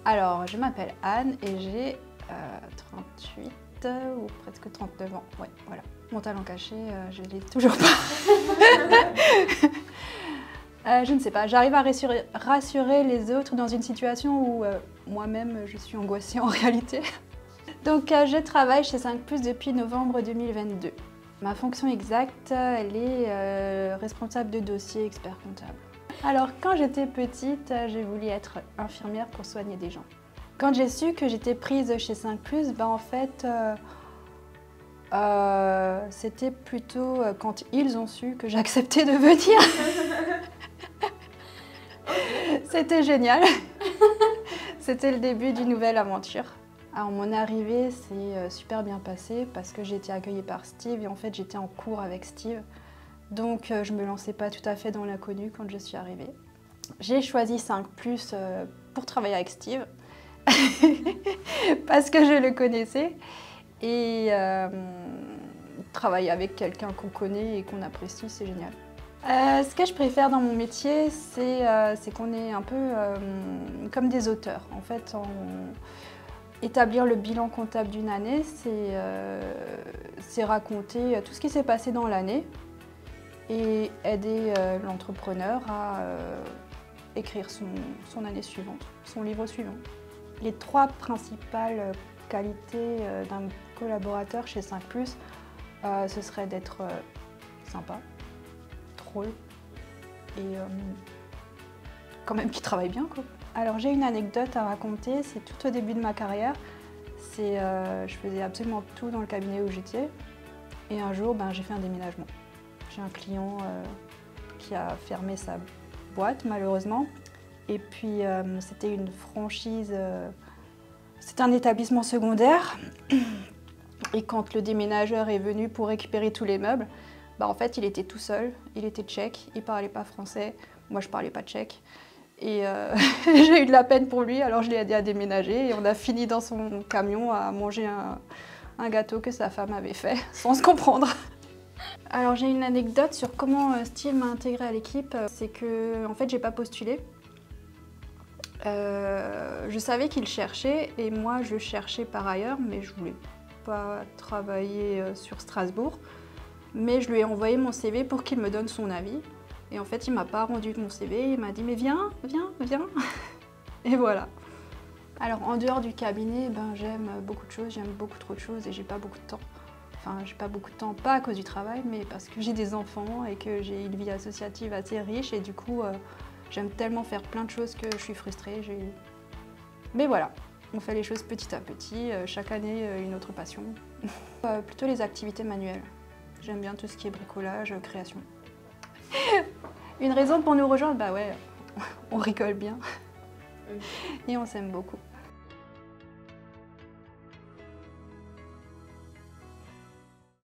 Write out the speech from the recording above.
Alors, je m'appelle Anne et j'ai 38 ou presque 39 ans. Ouais, voilà. Mon talent caché, je ne l'ai toujours pas. Je ne sais pas, j'arrive à rassurer les autres dans une situation où moi-même je suis angoissée en réalité. Donc je travaille chez 5plus depuis novembre 2022. Ma fonction exacte, elle est responsable de dossier expert comptable. Alors quand j'étais petite, j'ai voulu être infirmière pour soigner des gens. Quand j'ai su que j'étais prise chez 5plus, en fait, c'était plutôt quand ils ont su que j'acceptais de venir. C'était génial. C'était le début d'une nouvelle aventure. Alors mon arrivée s'est super bien passée parce que j'ai été accueillie par Steve et en fait j'étais en cours avec Steve. Donc je ne me lançais pas tout à fait dans l'inconnu quand je suis arrivée. J'ai choisi 5plus pour travailler avec Steve parce que je le connaissais et travailler avec quelqu'un qu'on connaît et qu'on apprécie, c'est génial. Ce que je préfère dans mon métier, c'est qu'on est un peu comme des auteurs. En fait, établir le bilan comptable d'une année, c'est raconter tout ce qui s'est passé dans l'année et aider l'entrepreneur à écrire son année suivante, son livre suivant. Les 3 principales qualités d'un collaborateur chez 5plus, ce serait d'être sympa, drôle et quand même qui travaille bien, quoi. Alors j'ai une anecdote à raconter, c'est tout au début de ma carrière. Je faisais absolument tout dans le cabinet où j'étais et un jour j'ai fait un déménagement. J'ai un client qui a fermé sa boîte malheureusement et puis c'était une franchise, c'était un établissement secondaire et quand le déménageur est venu pour récupérer tous les meubles, en fait il était tout seul, il était tchèque, il parlait pas français, moi je parlais pas tchèque. Et j'ai eu de la peine pour lui, alors je l'ai aidé à déménager et on a fini dans son camion à manger un gâteau que sa femme avait fait, sans se comprendre. Alors j'ai une anecdote sur comment Steve m'a intégrée à l'équipe, c'est que en fait j'ai pas postulé. Je savais qu'il cherchait et moi je cherchais par ailleurs, mais je voulais pas travailler sur Strasbourg. Mais je lui ai envoyé mon CV pour qu'il me donne son avis. Et en fait, il m'a pas rendu mon CV, il m'a dit « mais viens, viens, viens ». Et voilà. Alors en dehors du cabinet, j'aime beaucoup de choses, j'aime beaucoup trop de choses et j'ai pas beaucoup de temps. Enfin, j'ai pas beaucoup de temps, pas à cause du travail, mais parce que j'ai des enfants et que j'ai une vie associative assez riche et du coup, j'aime tellement faire plein de choses que je suis frustrée. Mais voilà, on fait les choses petit à petit, chaque année une autre passion. Plutôt les activités manuelles. J'aime bien tout ce qui est bricolage, création. Une raison pour nous rejoindre, ouais, on rigole bien et on s'aime beaucoup.